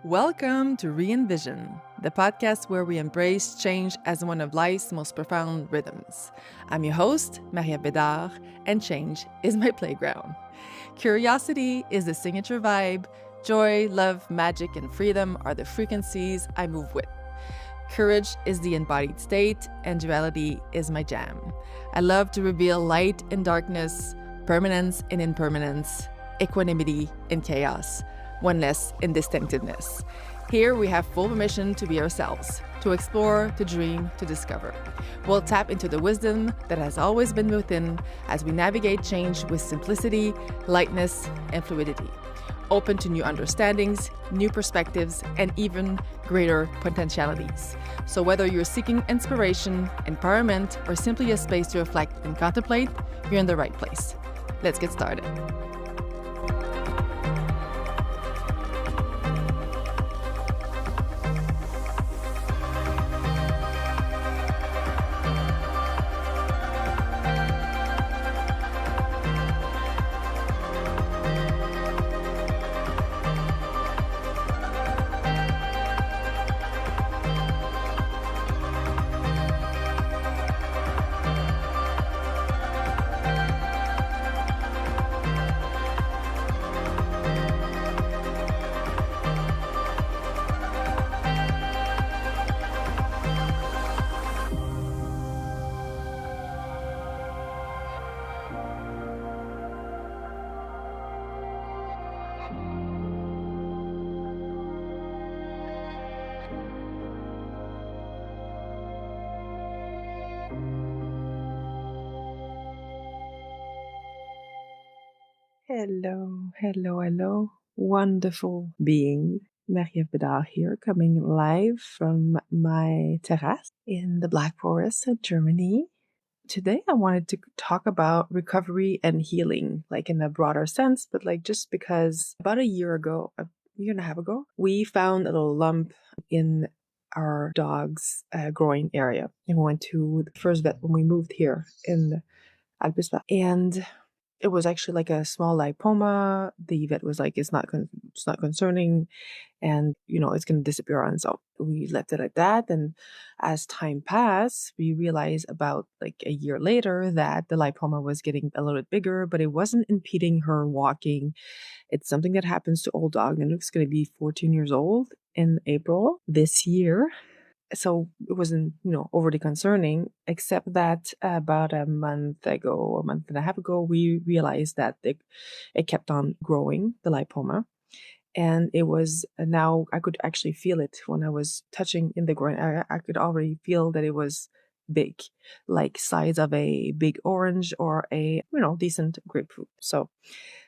Welcome to ReEnvision, the podcast where we embrace change as one of life's most profound rhythms. I'm your host, Bédard, and change is my playground. Curiosity is the signature vibe. Joy, love, magic, and freedom are the frequencies I move with. Courage is the embodied state, and duality is my jam. I love to reveal light and darkness, permanence and impermanence, equanimity and chaos, oneness and distinctiveness. Here we have full permission to be ourselves, to explore, to dream, to discover. We'll tap into the wisdom that has always been within as we navigate change with simplicity, lightness, and fluidity. Open to new understandings, new perspectives, and even greater potentialities. So whether you're seeking inspiration, empowerment, or simply a space to reflect and contemplate, you're in the right place. Let's get started. Hello, wonderful being. Bédard here, coming live from my terrace in the Black Forest of Germany. Today, I wanted to talk about recovery and healing, like in a broader sense, but like just because about a year and a half ago, we found a little lump in our dog's groin area. And we went to the first vet when we moved here in Alpespa. And it was actually like a small lipoma. The vet was like, it's not concerning, and it's going to disappear on its own. We left it at that. And as time passed, we realized about like a year later that the lipoma was getting a little bit bigger, but it wasn't impeding her walking. It's something that happens to old dog. Nanook's going to be 14 years old in April this year. So it wasn't, overly concerning, except that about a month and a half ago, we realized that it kept on growing, the lipoma. And it was, now I could actually feel it when I was touching in the groin area. I could already feel that it was big, like size of a big orange or a, decent grapefruit. So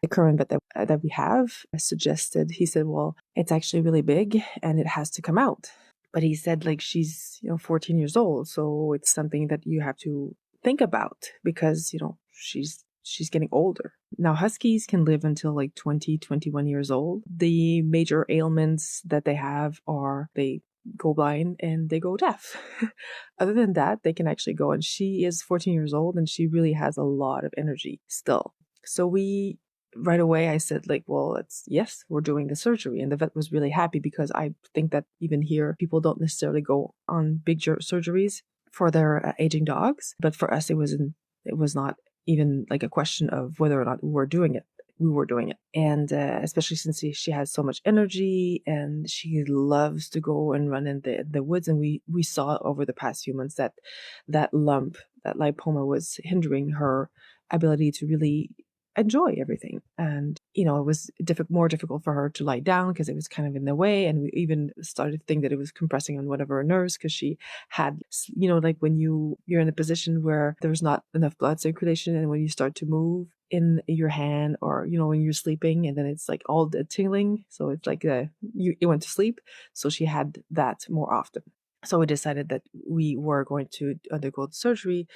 the current vet that we have suggested, he said, well, it's actually really big and it has to come out. But he said, like, she's, 14 years old. So it's something that you have to think about because, she's getting older. Now, huskies can live until like 20, 21 years old. The major ailments that they have are they go blind and they go deaf. Other than that, they can actually go. And she is 14 years old and she really has a lot of energy still. So right away, I said, like, well, yes, we're doing the surgery. And the vet was really happy because I think that even here, people don't necessarily go on big surgeries for their aging dogs. But for us, it was not even like a question of whether or not we were doing it. We were doing it. And especially since she has so much energy and she loves to go and run in the woods. And we saw over the past few months that lump, that lipoma was hindering her ability to really enjoy everything. And, it was more difficult for her to lie down because it was kind of in the way. And we even started to think that it was compressing on one of her nerves because she had, like when you're in a position where there's not enough blood circulation and when you start to move in your hand or, when you're sleeping and then it's like all the tingling. So it's like it went to sleep. So she had that more often. So we decided that we were going to undergo the surgery.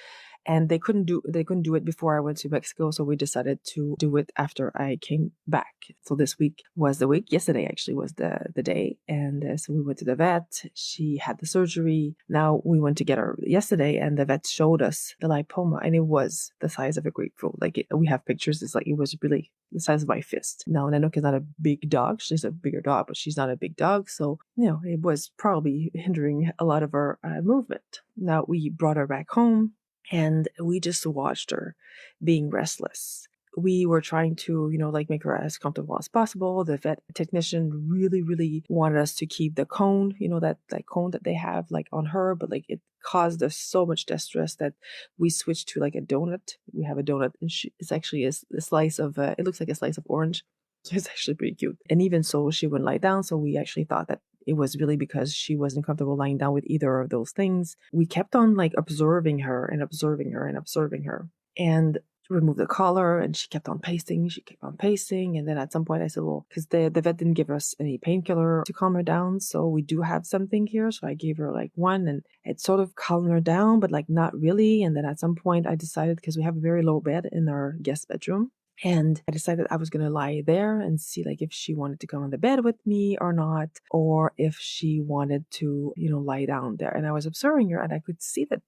And they couldn't do it before I went to Mexico, so we decided to do it after I came back. So this week was the week. Yesterday actually was the day, and so we went to the vet. She had the surgery. Now we went to get her yesterday, and the vet showed us the lipoma, and it was the size of a grapefruit. We have pictures. It's like it was really the size of my fist. Now Nanook is not a big dog. She's a bigger dog, but she's not a big dog, so it was probably hindering a lot of her movement. Now we brought her back home. And we just watched her being restless. We were trying to, make her as comfortable as possible. The vet technician really, really wanted us to keep the cone, that cone that they have on her, but it caused us so much distress that we switched to a donut. We have a donut, and it's actually a slice of, it looks like a slice of orange. So it's actually pretty cute. And even so, she wouldn't lie down. So we actually thought that it was really because she wasn't comfortable lying down with either of those things. We kept on observing her and observing her and observing her, and removed the collar, and she kept on pacing. And then at some point I said, well, because the vet didn't give us any painkiller to calm her down. So we do have something here. So I gave her one, and it sort of calmed her down, but not really. And then at some point I decided, because we have a very low bed in our guest bedroom, and I decided I was going to lie there and see if she wanted to come on the bed with me or not, or if she wanted to, lie down there. And I was observing her, and I could see that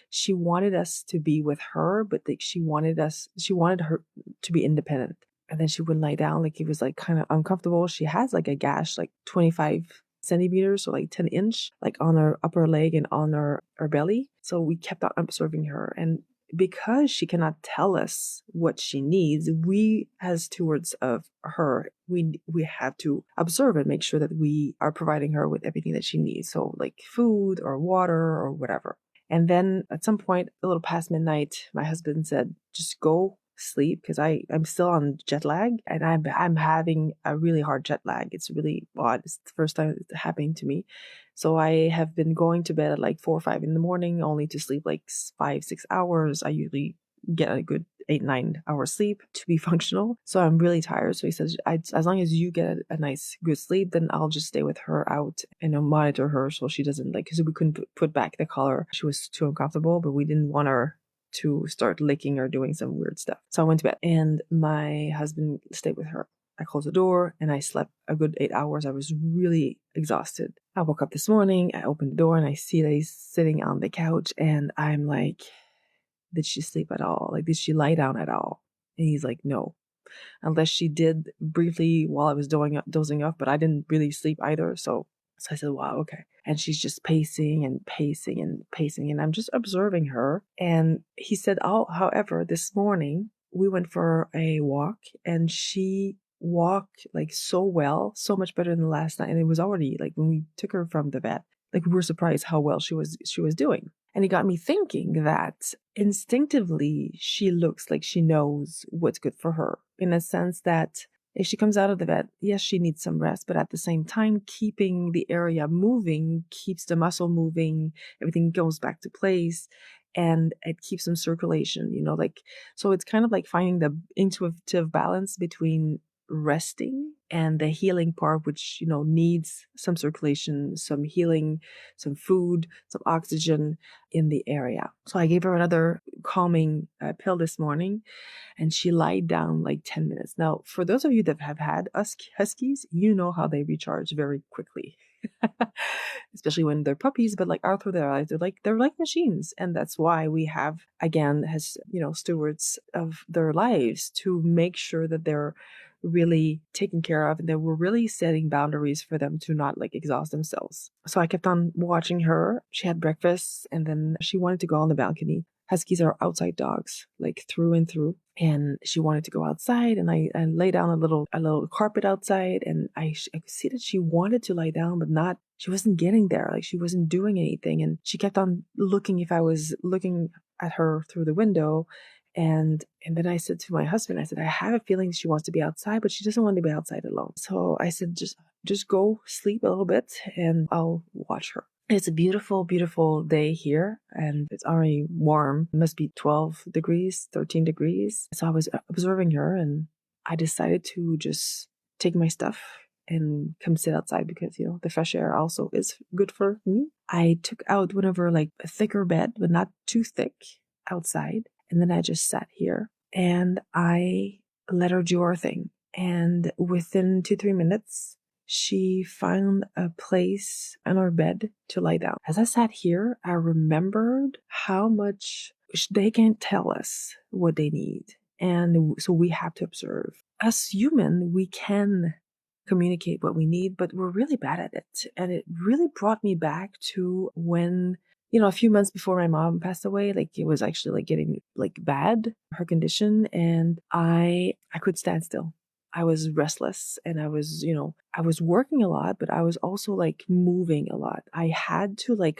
she wanted us to be with her, but she wanted her to be independent. And then she wouldn't lie down. It was kind of uncomfortable. She has a gash, 25 centimeters, so 10 inch, on her upper leg and on her belly. So we kept on observing her, and because she cannot tell us what she needs, we as stewards of her, we have to observe and make sure that we are providing her with everything that she needs. So food or water or whatever. And then at some point, a little past midnight, my husband said, just go sleep, because I'm still on jet lag, and I'm having a really hard jet lag. It's really odd. It's the first time it's happening to me. So I have been going to bed at 4 or 5 in the morning, only to sleep 5-6 hours. I usually get a good 8-9 hours sleep to be functional. So I'm really tired. So he says, as long as you get a nice good sleep, then I'll just stay with her out and monitor her so she doesn't because we couldn't put back the collar. She was too uncomfortable, but we didn't want her to start licking or doing some weird stuff. So I went to bed, and my husband stayed with her. I closed the door, and I slept a good 8 hours. I was really exhausted. I woke up this morning, I opened the door, and I see that he's sitting on the couch, and I'm like, did she sleep at all? Did she lie down at all? And he's like, no. Unless she did briefly while I was dozing off, but I didn't really sleep either. So I said, wow, okay. And she's just pacing and pacing and pacing, and I'm just observing her. And he said, however, this morning we went for a walk, and she walked so well, so much better than last night. And it was already when we took her from the vet, we were surprised how well she was doing. And it got me thinking that instinctively she looks like she knows what's good for her, in a sense that if she comes out of the vet, yes, she needs some rest, but at the same time, keeping the area moving keeps the muscle moving, everything goes back to place, and it keeps some circulation, so it's kind of finding the intuitive balance between resting and the healing part, which, needs some circulation, some healing, some food, some oxygen in the area. So I gave her another calming pill this morning, and she lied down 10 minutes. Now, for those of you that have had huskies, you know how they recharge very quickly, especially when they're puppies. But Arthur, they're like machines, and that's why we have, again, as stewards of their lives, to make sure that they're really taken care of, and that we're really setting boundaries for them to not exhaust themselves. So I kept on watching her. She had breakfast, and then she wanted to go on the balcony. Huskies are outside dogs, through and through. And she wanted to go outside, and I lay down a little carpet outside, and I could see that she wanted to lie down, but she wasn't getting there. She wasn't doing anything. And she kept on looking if I was looking at her through the window. And then I said to my husband, I have a feeling she wants to be outside, but she doesn't want to be outside alone. So I said, just go sleep a little bit, and I'll watch her. It's a beautiful, beautiful day here, and it's already warm. It must be 12 degrees, 13 degrees. So I was observing her, and I decided to just take my stuff and come sit outside because, the fresh air also is good for me. I took out one of her a thicker bed, but not too thick. outside. And then I just sat here and I let her do her thing. And within 2-3 minutes, she found a place on our bed to lie down. As I sat here, I remembered how much they can't tell us what they need. And so we have to observe. As human, we can communicate what we need, but we're really bad at it. And it really brought me back to when, a few months before my mom passed away, like it was actually like getting like bad, her condition. And I could stand still. I was restless and I was working a lot, but I was also like moving a lot. I had to I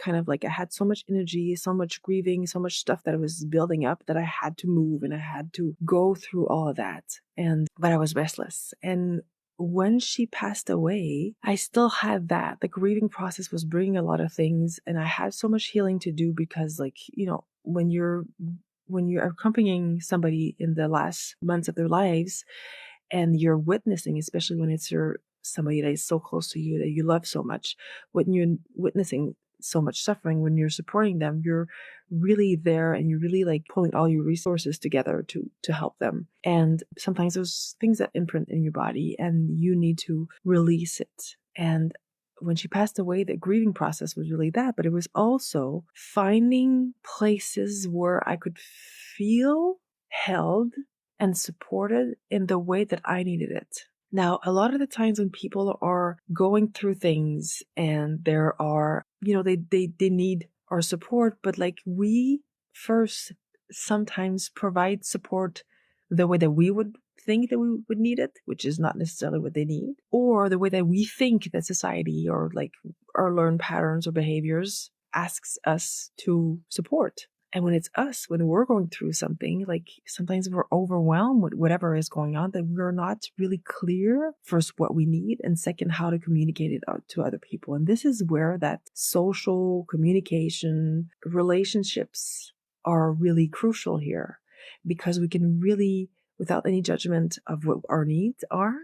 had so much energy, so much grieving, so much stuff that I was building up that I had to move and I had to go through all of that. But I was restless. And when she passed away, I still had that. The grieving process was bringing a lot of things and I had so much healing to do because when you're accompanying somebody in the last months of their lives, and you're witnessing, especially when it's somebody that is so close to you that you love so much, when you're witnessing so much suffering, when you're supporting them, you're really there and you're really like pulling all your resources together to help them. And sometimes there's things that imprint in your body and you need to release it. And when she passed away, the grieving process was really that, but it was also finding places where I could feel held and supported in the way that I needed it. Now, a lot of the times when people are going through things and there are, they need our support, but like we first sometimes provide support the way that we would think that we would need it, which is not necessarily what they need, or the way that we think that society or like our learned patterns or behaviors asks us to support. And when it's us, when we're going through something, like sometimes we're overwhelmed with whatever is going on, that we're not really clear, first, what we need, and second, how to communicate it out to other people. And this is where that social communication, relationships are really crucial here, because we can really, without any judgment of what our needs are,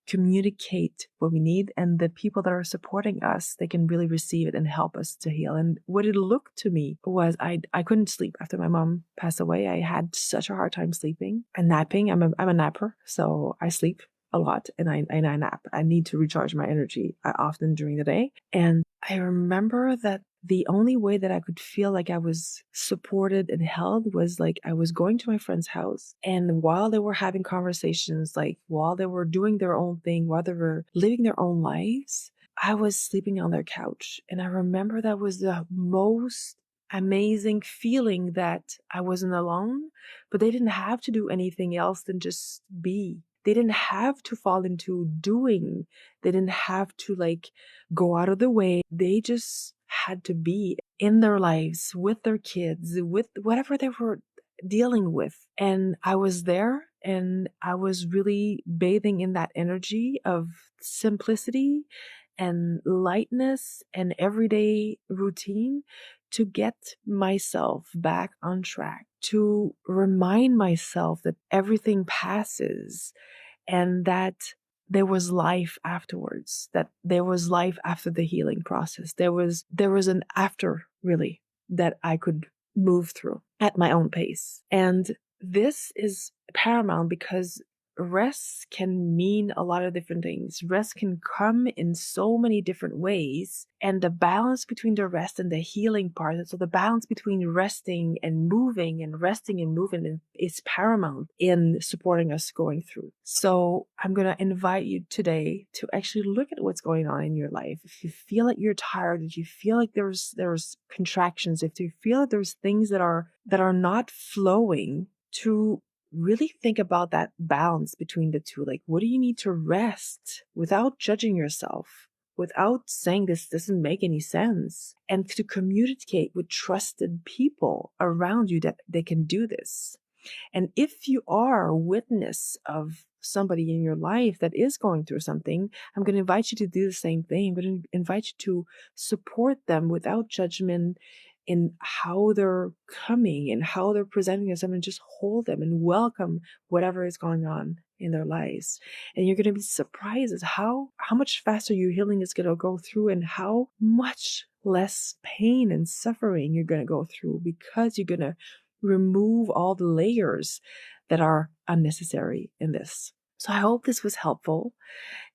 communicate what we need, and the people that are supporting us, they can really receive it and help us to heal. And what it looked to me was I couldn't sleep after my mom passed away. I had such a hard time sleeping and napping. I'm a napper, so I sleep a lot and I nap. I need to recharge my energy often during the day. And I remember that the only way that I could feel like I was supported and held was like I was going to my friend's house, and while they were having conversations, like while they were doing their own thing, while they were living their own lives, I was sleeping on their couch. And I remember that was the most amazing feeling, that I wasn't alone, but they didn't have to do anything else than just be. They didn't have to fall into doing. They didn't have to like go out of the way. They just had to be in their lives with their kids, with whatever they were dealing with. And I was there and I was really bathing in that energy of simplicity and lightness and everyday routine to get myself back on track, to remind myself that everything passes and that there was life afterwards, that there was life after the healing process. There was an after, really, that I could move through at my own pace. And this is paramount because rest can mean a lot of different things. Rest can come in so many different ways. And the balance between the rest and the healing part, so the balance between resting and moving and resting and moving is paramount in supporting us going through. So I'm going to invite you today to actually look at what's going on in your life. If you feel like you're tired, if you feel like there's contractions, if you feel like there's things that are not flowing, to really think about that balance between the two. Like, what do you need to rest without judging yourself, without saying this doesn't make any sense, and to communicate with trusted people around you that they can do this. And if you are a witness of somebody in your life that is going through something, I'm going to invite you to do the same thing. I'm going to invite you to support them without judgment in how they're coming and how they're presenting themselves, and just hold them and welcome whatever is going on in their lives. And you're going to be surprised at how much faster your healing is going to go through, and how much less pain and suffering you're going to go through, because you're going to remove all the layers that are unnecessary in this. So I hope this was helpful.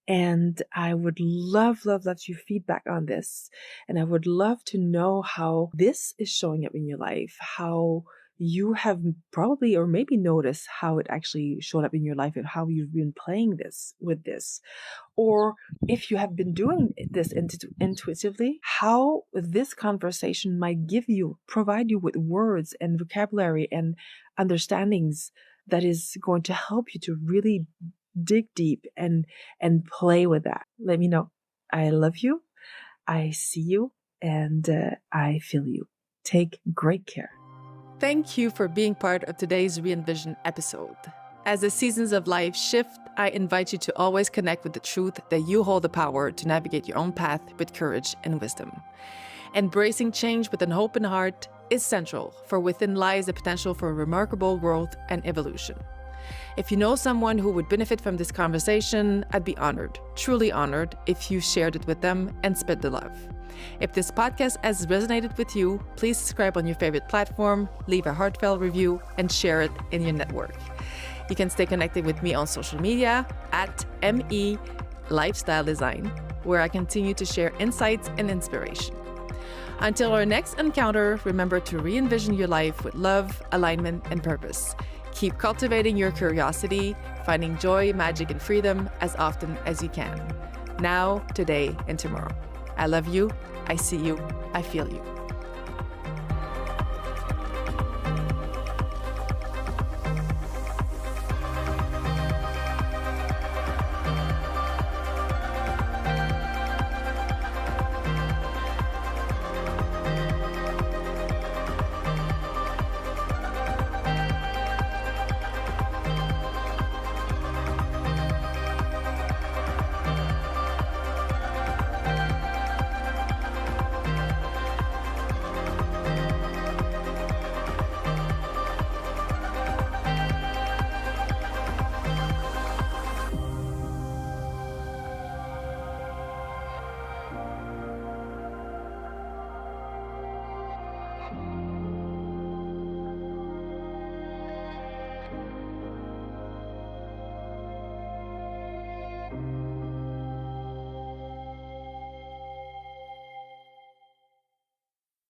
And I would love your feedback on this. And I would love to know how this is showing up in your life, how you have probably or maybe noticed how it actually showed up in your life and how you've been playing this with this. Or if you have been doing this intuitively, how this conversation might provide you with words and vocabulary and understandings that is going to help you to really dig deep and play with that. Let me know. I love you. I see you and I feel you. Take great care. Thank you for being part of today's ReEnvision episode. As the seasons of life shift, I invite you to always connect with the truth that you hold the power to navigate your own path with courage and wisdom. Embracing change with an open heart is central, for within lies the potential for remarkable growth and evolution. If you know someone who would benefit from this conversation, I'd be honored, truly honored, if you shared it with them and spread the love. If this podcast has resonated with you, please subscribe on your favorite platform, leave a heartfelt review, and share it in your network. You can stay connected with me on social media at ME Lifestyle Design, where I continue to share insights and inspiration. Until our next encounter, remember to re-envision your life with love, alignment, and purpose. Keep cultivating your curiosity, finding joy, magic, and freedom as often as you can. Now, today, and tomorrow. I love you. I see you. I feel you.